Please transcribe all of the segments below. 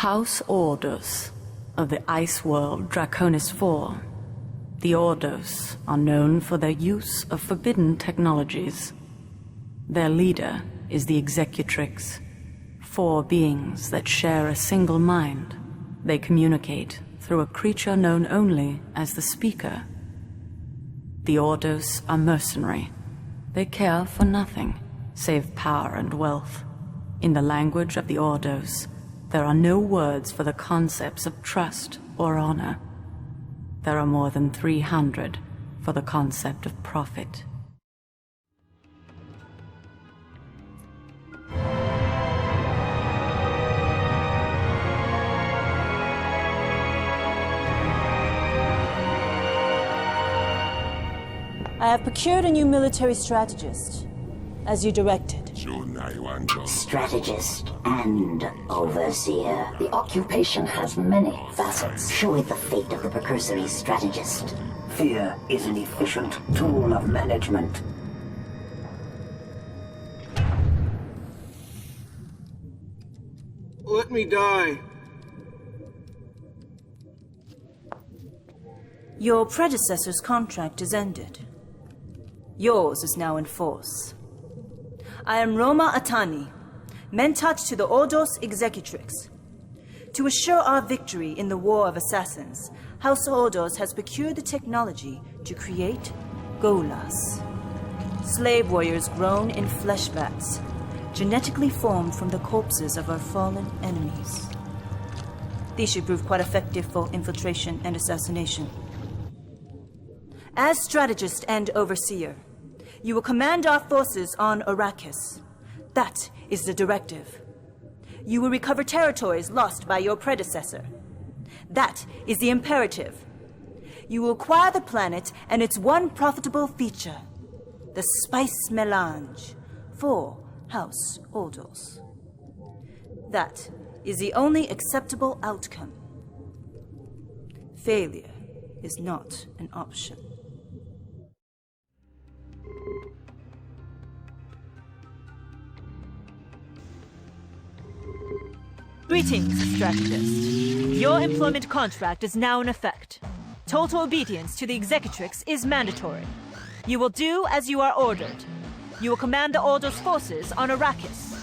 House Ordos of the ice world Draconis IV. The Ordos are known for their use of forbidden technologies. Their leader is the Executrix, 4 beings that share a single mind. They communicate through a creature known only as the Speaker. The Ordos are mercenary. They care for nothing save power and wealth. In the language of the Ordos, there are no words for the concepts of trust or honor. There are more than 300 for the concept of profit. I have procured a new military strategist, as you directed. Strategist and overseer. The occupation has many facets. Show it the fate of the precursory strategist. Fear is an efficient tool of management. Let me die. Your predecessor's contract is ended. Yours is now in force. I am Roma Atani, Mentat to the Ordos Executrix. To assure our victory in the War of Assassins, House Ordos has procured the technology to create Golas. Slave warriors grown in flesh vats, genetically formed from the corpses of our fallen enemies. These should prove quite effective for infiltration and assassination. As strategist and overseer, you will command our forces on Arrakis. That is the directive. You will recover territories lost by your predecessor. That is the imperative. You will acquire the planet and its one profitable feature, the spice melange, for House Ordos. That is the only acceptable outcome. Failure is not an option. Greetings, strategist. Your employment contract is now in effect. Total obedience to the Executrix is mandatory. You will do as you are ordered. You will command the Ordos forces on Arrakis.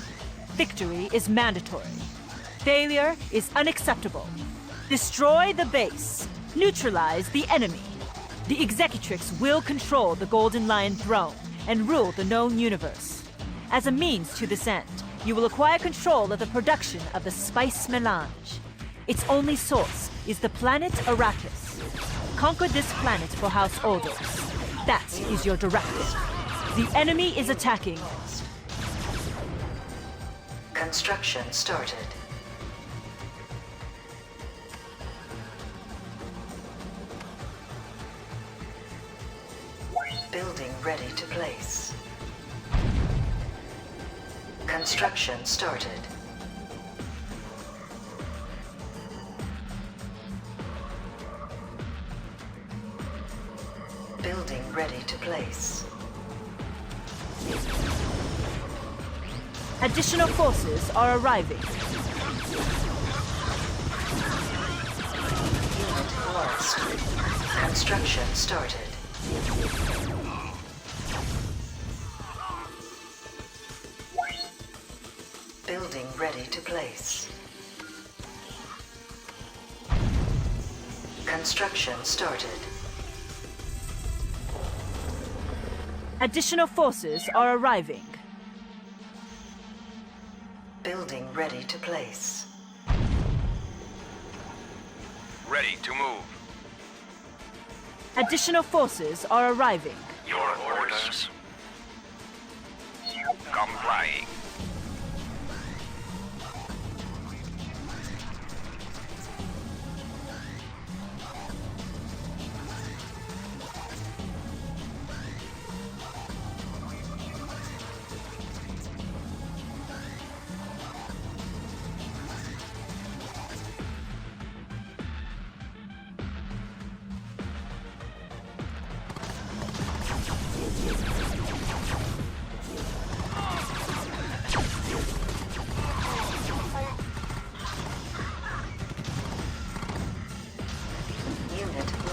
Victory is mandatory. Failure is unacceptable. Destroy the base. Neutralize the enemy. The Executrix will control the Golden Lion throne and rule the known universe. As a means to this end, you will acquire control of the production of the spice melange. Its only source is the planet Arrakis. Conquer this planet for House Ordos. That is your directive. The enemy is attacking. Construction started. Building ready to place. Construction started. Building ready to place. Additional forces are arriving. Unit lost. Construction started. Building ready to place. Construction started. Additional forces are arriving. Building ready to place. Ready to move. Additional forces are arriving. Your orders. Complying.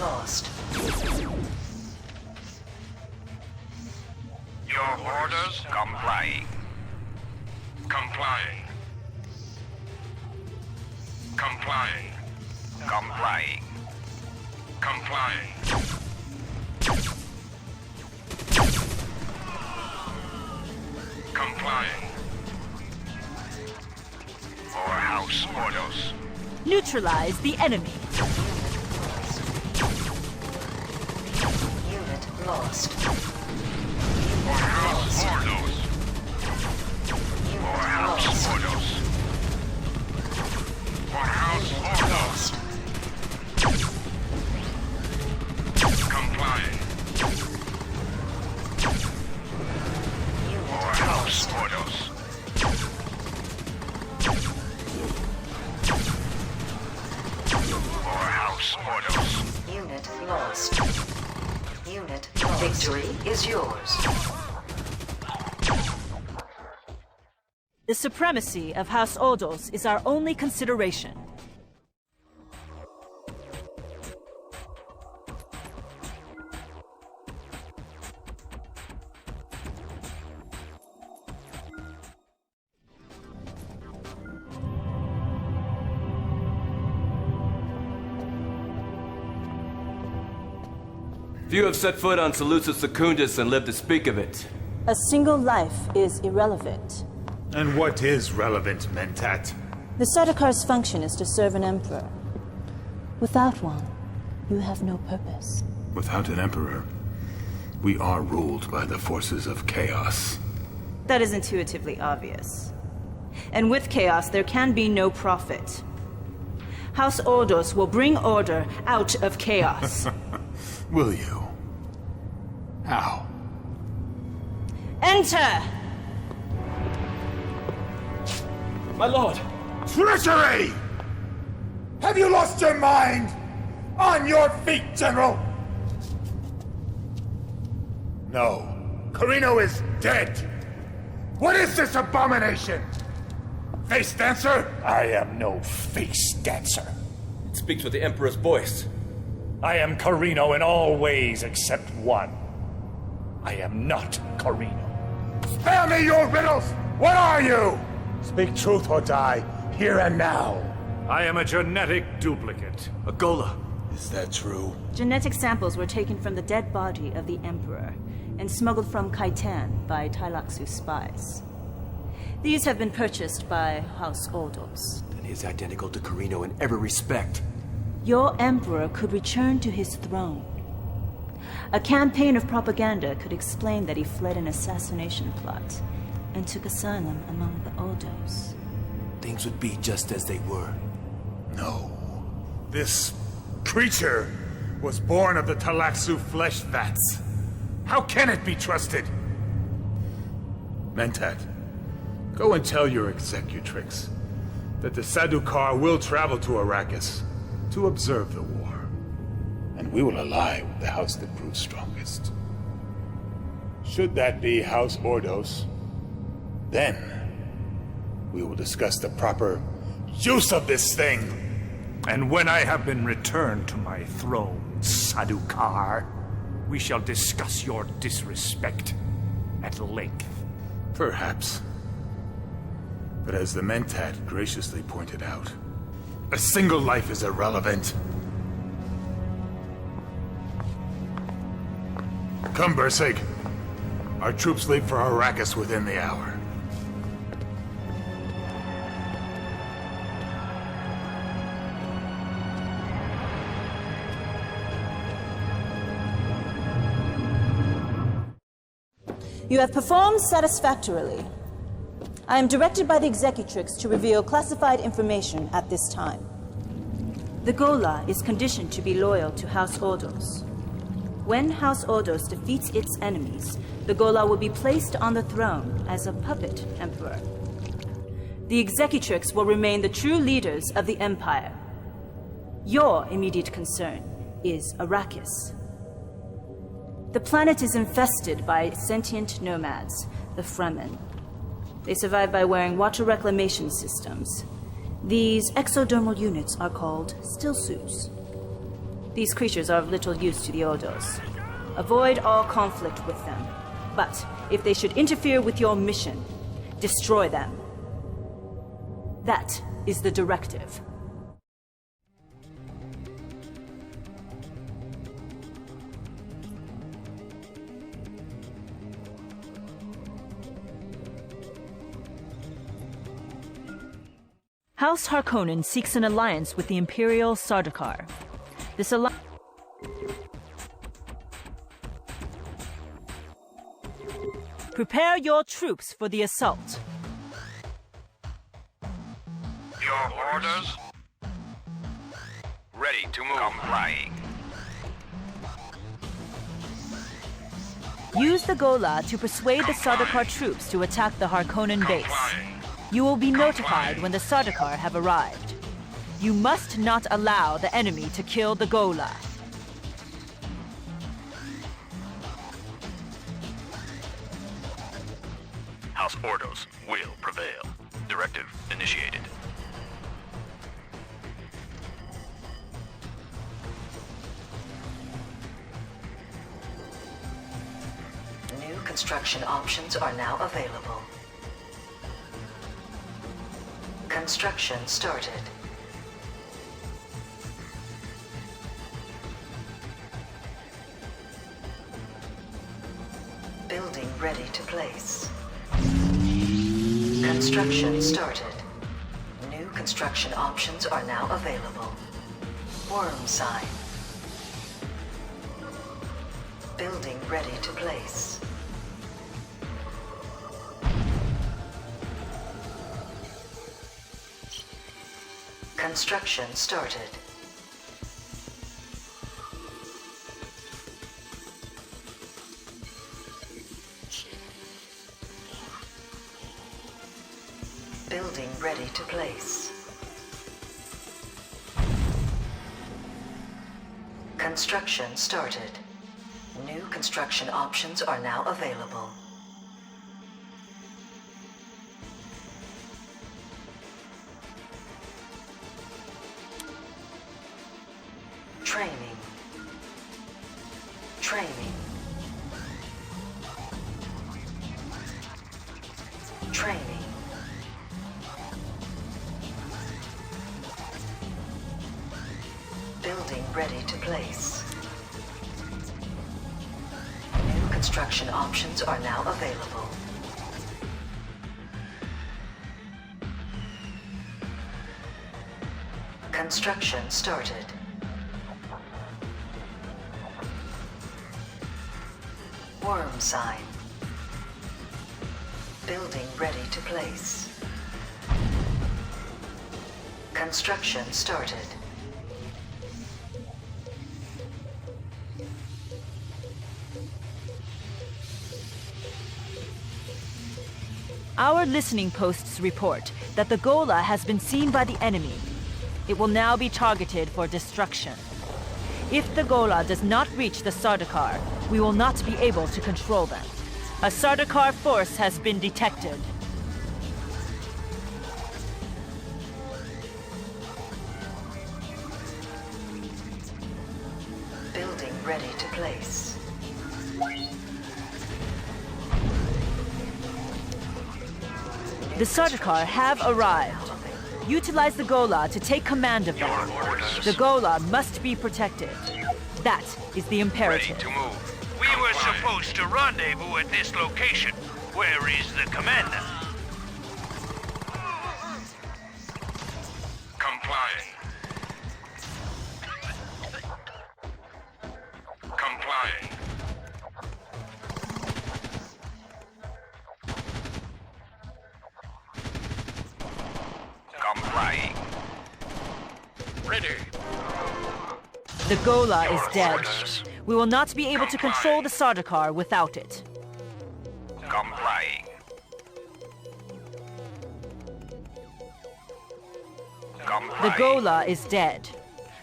lost. Your orders complying. Complying. Complying. Complying. Complying. Complying. For House Ordos. Neutralize the enemy. Unit lost. For House Ordos. For House Ordos. For House Ordos. Complying. For House Ordos. For House Ordos. Unit lost. Unit lost. Victory is yours. The supremacy of House Ordos is our only consideration. Few have set foot on Salusa Secundus and lived to speak of it. A single life is irrelevant. And what is relevant, Mentat? The Sardakar's function is to serve an emperor. Without one, you have no purpose. Without an emperor, we are ruled by the forces of chaos. That is intuitively obvious. And with chaos, there can be no profit. House Ordos will bring order out of chaos. Will you? How? Enter! My lord! Treachery! Have you lost your mind? On your feet, General! No. Carino is dead! What is this abomination? Face dancer? I am no face dancer. It speaks with the Emperor's voice. I am Carino in all ways except one. I am not Carino. Spare me your riddles! What are you? Speak truth or die, here and now. I am a genetic duplicate. A Gola. Is that true? Genetic samples were taken from the dead body of the Emperor and smuggled from Kaitan by Tailaxu's spies. These have been purchased by House Ordos. Then he is identical to Carino in every respect. Your Emperor could return to his throne. A campaign of propaganda could explain that he fled an assassination plot and took asylum among the Ordos. Things would be just as they were. No. This creature was born of the Tailaxu flesh vats. How can it be trusted? Mentat, go and tell your executrix that the Sadukar will travel to Arrakis to observe the war, and we will ally with the house that proves strongest. Should that be House Ordos, then we will discuss the proper use of this thing. And when I have been returned to my throne, Sadukar, we shall discuss your disrespect at length. Perhaps. But as the Mentat graciously pointed out, a single life is irrelevant. Come, Bursig. Our troops leave for Arrakis within the hour. You have performed satisfactorily. I am directed by the Executrix to reveal classified information at this time. The Gola is conditioned to be loyal to House Ordos. When House Ordos defeats its enemies, the Gola will be placed on the throne as a puppet emperor. The Executrix will remain the true leaders of the Empire. Your immediate concern is Arrakis. The planet is infested by sentient nomads, the Fremen. They survive by wearing water reclamation systems. These exodermal units are called still suits. These creatures are of little use to the Ordos. Avoid all conflict with them. But if they should interfere with your mission, destroy them. That is the directive. House Harkonnen seeks an alliance with the Imperial Sardaukar. This alliance... Prepare your troops for the assault. Your orders? Ready to move. Complying. Use the Gola to persuade the Sardaukar troops to attack the Harkonnen base. Complying. You will be notified when the Sardaukar have arrived. You must not allow the enemy to kill the Gola. House Ordos will prevail. Directive initiated. New construction options are now available. Construction started. Building ready to place. Construction started. New construction options are now available. Worm sign. Building ready to place. Construction started. Building ready to place. Construction started. New construction options are now available. Training. Training. Training. Building ready to place. New construction options are now available. Construction started. Worm sign. Building ready to place. Construction started. Our listening posts report that the Gola has been seen by the enemy. It will now be targeted for destruction. If the Gola does not reach the Sardaukar, we will not be able to control them. A Sardaukar force has been detected. Building ready to place. The Sardaukar have arrived. Utilize the Gola to take command of them. The Gola must be protected. That is the Ready imperative. to move. We were supposed to rendezvous at this location. Where is the commander? Complying. Complying. Complying. Ready. The Gola is dead. We will not be able to control the Sardaukar without it. Complying. The Gola is dead.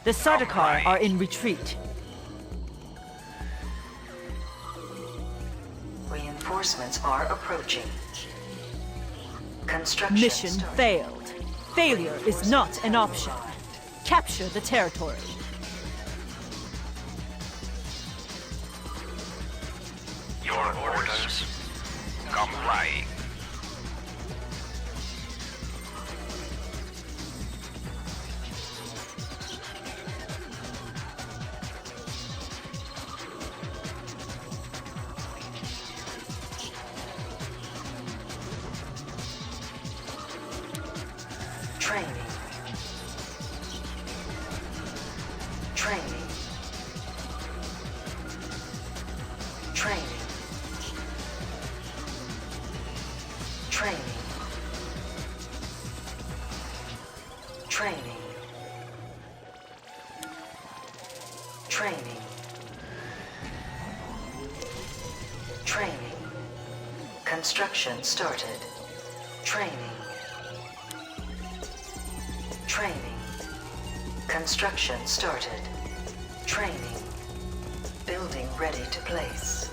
The Sardaukar are in retreat. Reinforcements are approaching. Construction Mission started. failed. Failure is not an option. Capture the territory. Your orders. Complying. Training. Training. Training. Training. Training. Training. Training. Construction started. Training. Training. Construction started. Training. Building ready to place.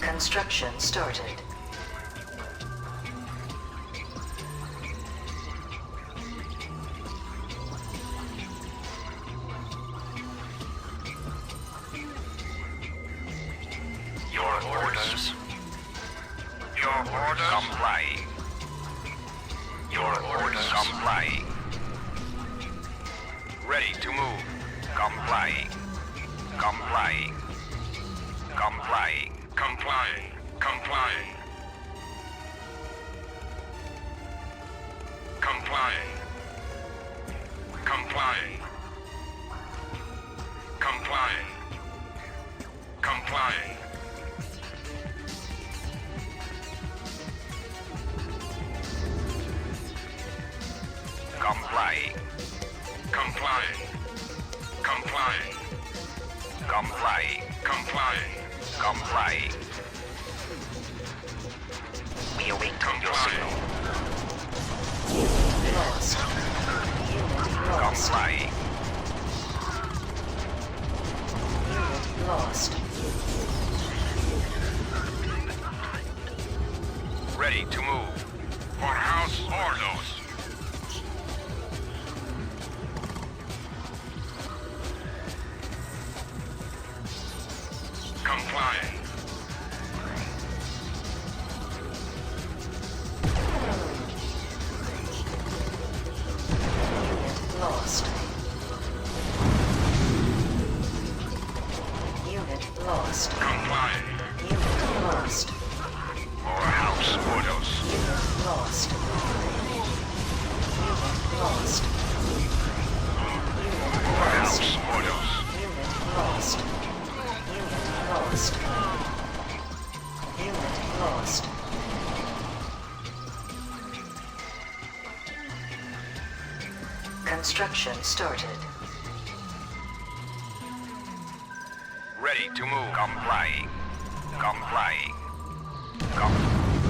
Construction started. Your orders. Your orders. Complying. Your orders. Complying. Ready to move. Complying. Complying. Complying. Complying. Complying. Complying. Complying. Complying. Complying. Complying. Complying. Complying. Complying. Complying. Complying. We await your signal. Lost. Unit lost. Complying. Unit lost. Ready to move. For House Ordos. Complying. Unit lost. Unit lost. Complying. Unit lost. For House Ordos. Unit lost. Unit lost. Unit For lost. House Ordos. Unit lost. Unit lost. Unit lost. Construction started. Ready to move. Complying. Complying.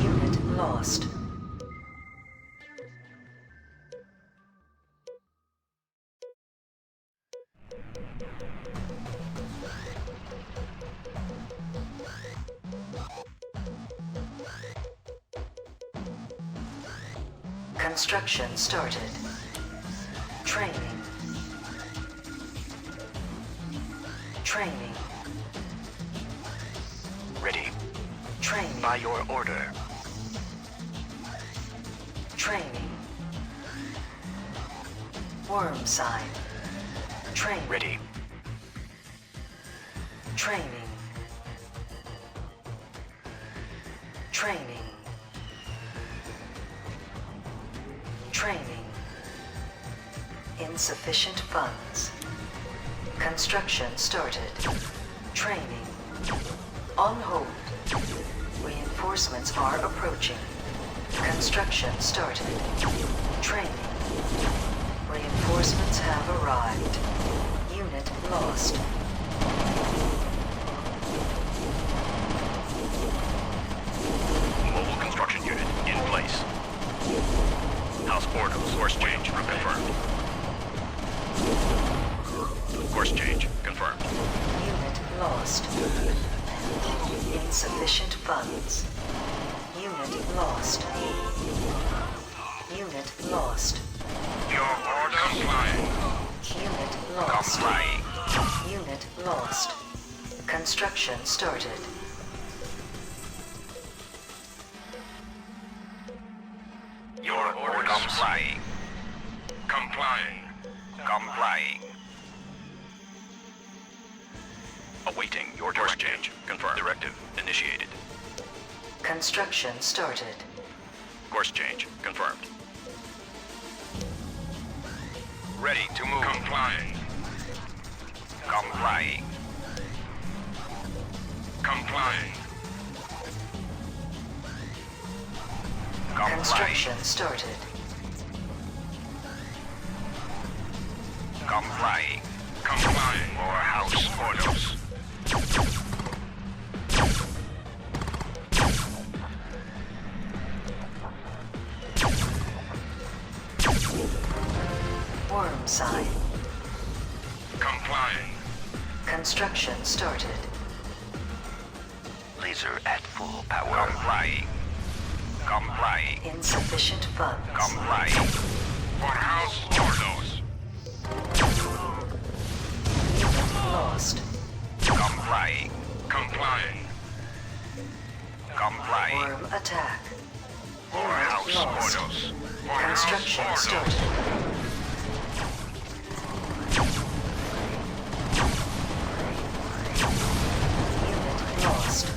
Unit lost. Construction started. Training. Training. Ready. Training. By your order. Training. Worm sign. Training. Ready. Training. Training. Training. Insufficient funds. Construction started. Training. On hold. Reinforcements are approaching. Construction started. Training. Reinforcements have arrived. Unit lost. Mobile construction unit in place. House Ordos. Course change confirmed. Course change confirmed. Unit lost. Insufficient funds. Unit Unit lost. Unit lost. Your orders? Complying. Unit lost. Complying. Unit lost. Construction started. Your orders? Complying. Complying. Complying. Awaiting your course change. Confirmed. Directive initiated. Construction started. Course change confirmed. Ready to move. Complying. Complying. Complying. Complying. Construction started. Complying. Complying. More house orders. Worm sign. Complying. Construction started. Laser at full power. Complying. Complying. Insufficient funds. Complying. For house orders. Lost. Complying. Complying. Complying. Worm attack. For house lost. orders. For Construction house orders. started. Unit lost.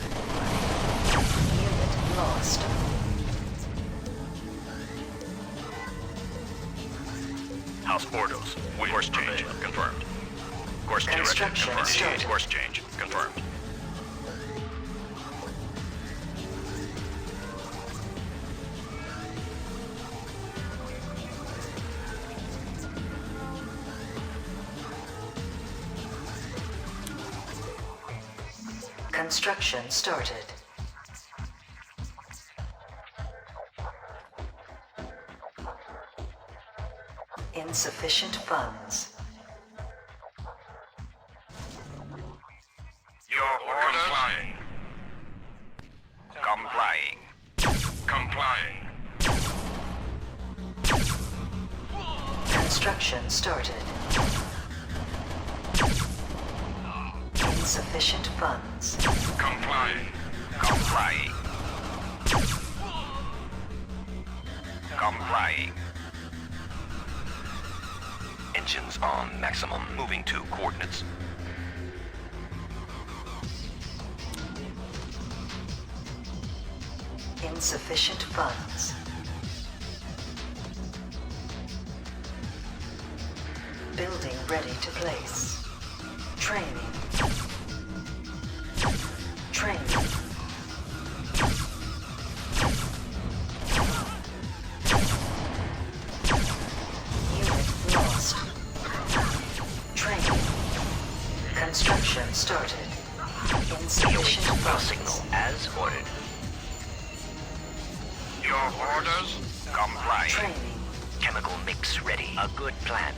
Unit lost. House Ordos. Course change confirmed. Course directive Construction confirmed. started. Course change confirmed. Construction started. Insufficient funds. Your orders? Complying. Complying. Construction started. Insufficient funds. Complying. Complying. Complying. Engines on maximum. Moving to coordinates. Insufficient funds. Building ready to place. Training. Training. Unit lost. Training. Construction started. Insufficient funds. as ordered. Your orders? Complying. Training. Chemical mix ready. A good plan.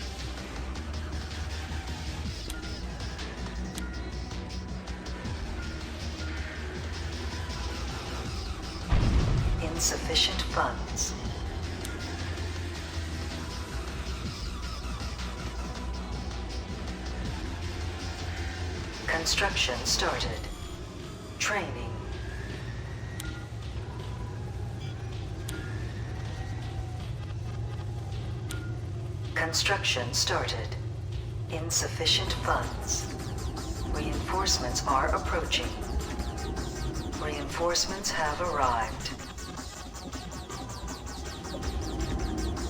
Insufficient funds. Construction started. Training. Construction started. Insufficient funds. Reinforcements are approaching. Reinforcements have arrived.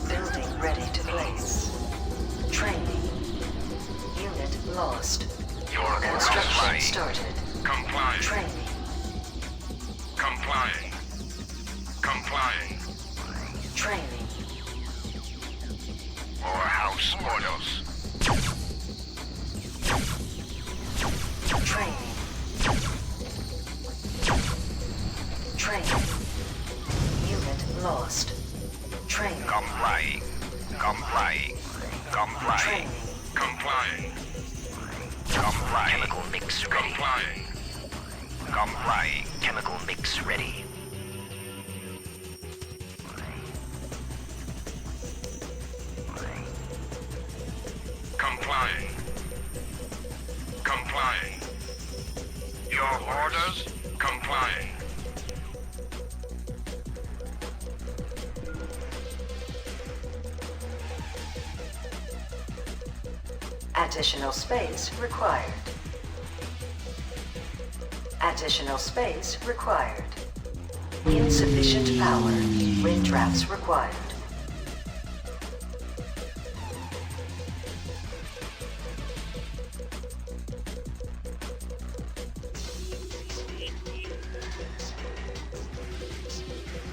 Building ready to place. Training. Unit lost. Your Construction complying. started. Complying. Training. Complying. Complying. Training. More house orders. Training. Training. Unit lost. Training. Complying. Complying. Complying. Training. Complying. Complying. Chemical mix ready. Complying. Complying. Chemical mix ready. Additional space required. Additional space required. Insufficient power. Ring traps required.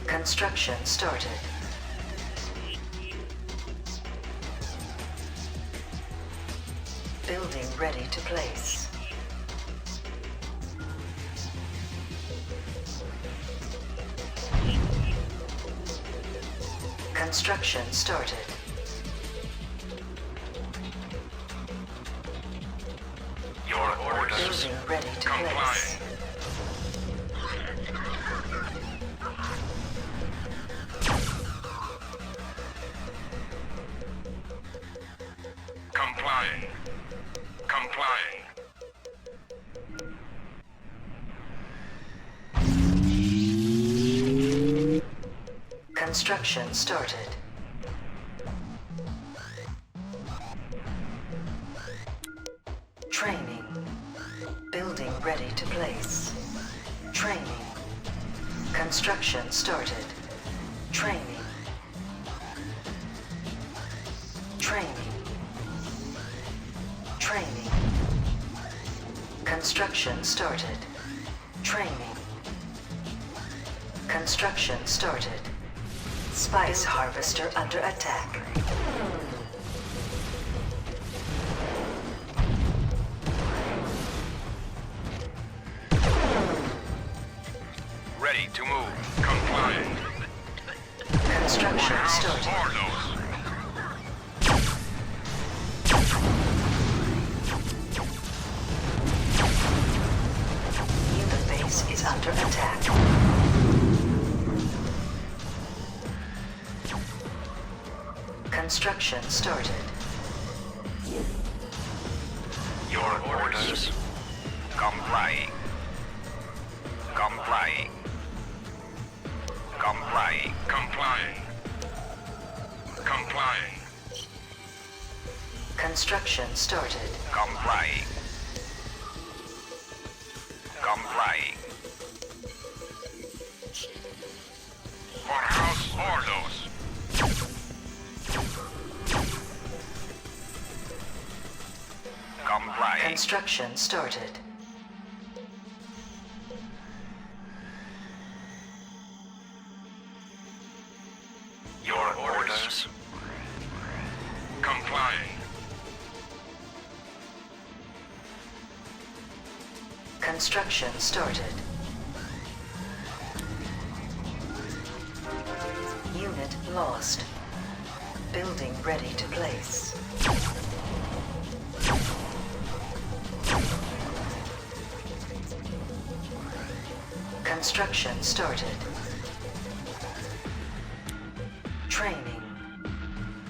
Construction started. Building ready to place. Construction started. Your orders. Building ready to place. Complying. Complying. Construction started. Training. Building ready to place. Training. Construction started. Training. Training. Training. Construction started. Training. Construction started. Spice harvester under attack. Ready to move. Complying. Construction started. Ordos. Unit base is under attack. Construction started. Your orders. Complying. Complying. Complying. Complying. Complying. Construction started. Complying. Complying. For House Ordos. Complying. Construction started. Your orders. Complying. Construction started. Unit lost. Building ready to place. Construction started. Training.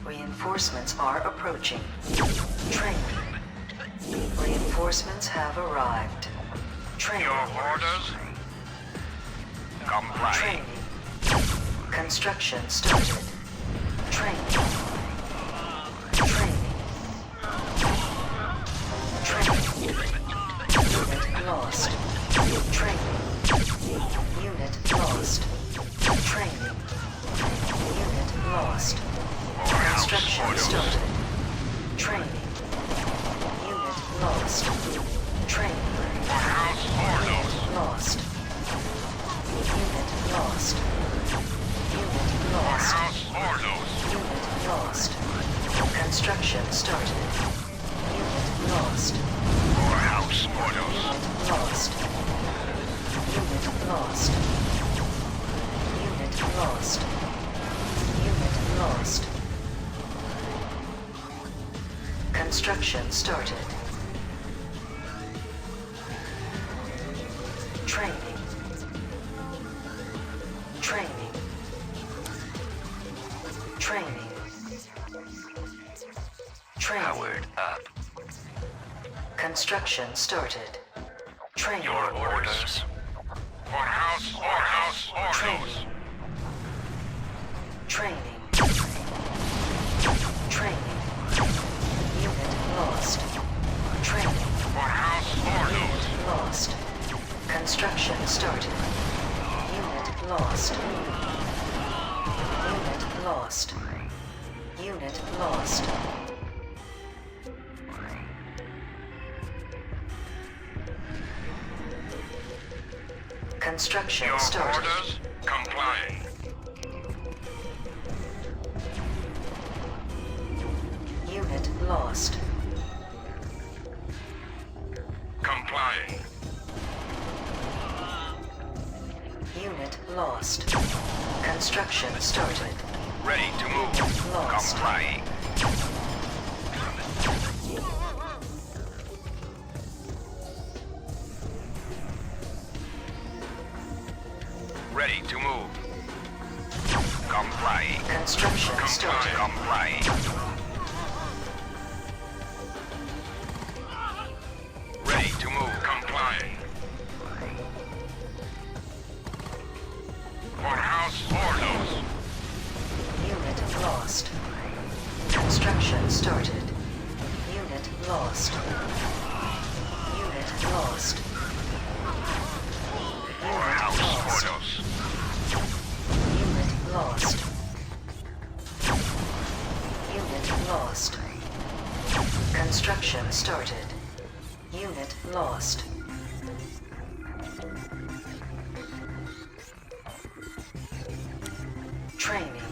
Reinforcements are approaching. Training. Reinforcements have arrived. Training. Your orders. Complying. Training. Construction started. Training. Training. Training. Unit lost. Training. Unit lost. Training. Unit lost. Construction started. Training. Unit lost. Training. House Ordos. Lost. Unit lost. Unit lost. House Ordos. Unit lost. Construction started. Unit lost. House Ordos. Unit lost. Unit lost. Unit lost. Unit lost. Construction started. Training. Training. Training. Training. Powered up. Construction started. Training. Your orders. For House Ordos. Training. Training. Unit lost. lost. Unit lost. Unit lost. Construction Your started. orders complying. Unit lost. Complying. Unit lost. Construction started. Ready to move. Lost. Complying. Ready to move. Complying. Construction started. Complying. Ready to move. Complying. For House Ordos. Unit lost. Construction started. Unit lost. Unit lost. For House Ordos. Unit lost. Unit lost. Construction started. Unit lost. Training.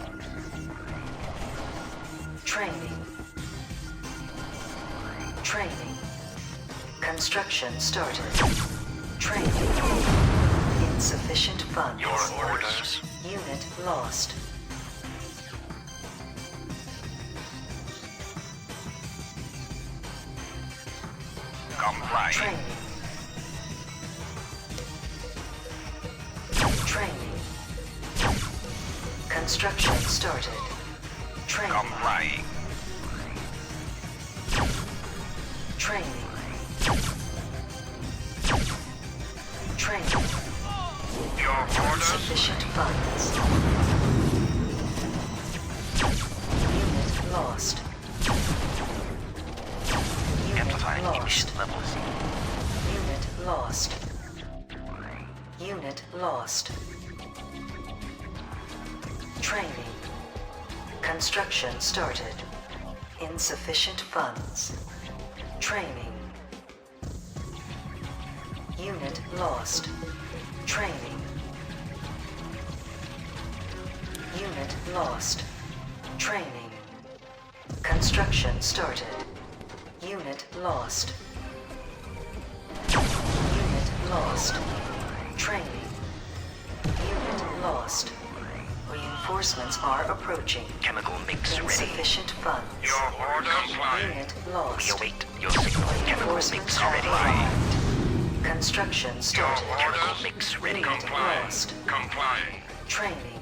Training. Training. Construction started. Training. Insufficient funds. Your orders. Unit lost. Complying. Training. Training. Construction started. Training. Complying. Training. Training. Your orders. Insufficient funds. Unit lost. Amplifying Unit emission lost. levels. Unit lost. Unit lost. Training. Construction started. Insufficient funds. Training. Unit lost. Training. Unit lost. Training. Construction started. Unit lost. Unit lost. Training. Unit lost. Reinforcements are approaching. Chemical mix ready. Insufficient funds. Your orders. Complying. Unit We lost. await your signal. Chemical Reinforcements mix ready. arrived. Construction Your started. orders. Mix ready. Unit Complying. lost. Complying. Training.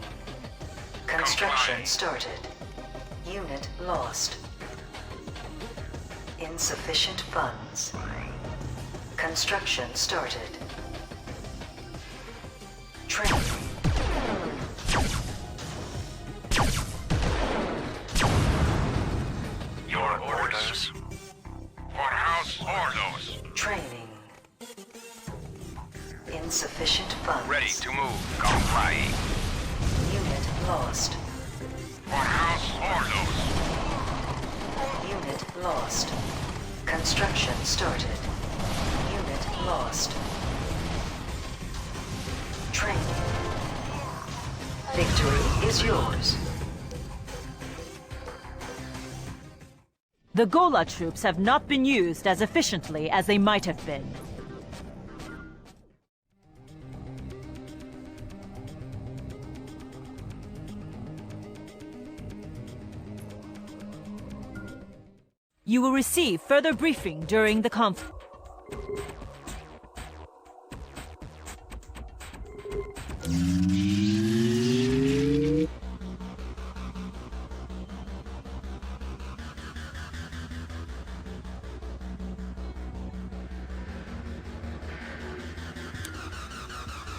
Construction Complying. started. Unit lost. Insufficient funds. Construction started. Training. Your orders. For House Ordos. Training. Insufficient funds. Ready to move. Complying. Unit lost. For House Ordos. Unit lost. Construction started. Unit lost. Training. Victory is yours. The Gola troops have not been used as efficiently as they might have been. You will receive further briefing during the conflict.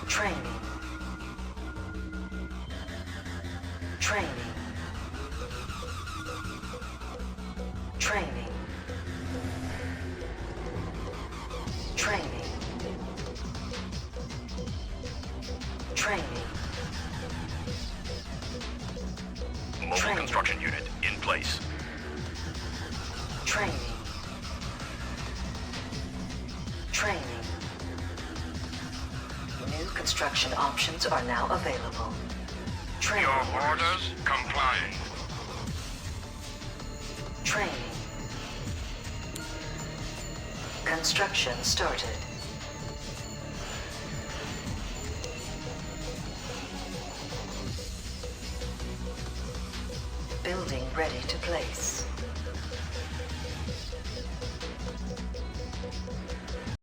Training. Training. Training. Training. Training. Mobile Training. construction unit in place. Training. Training. New construction options are now available. Training. Your orders complying. Training. Construction started. Building ready to place.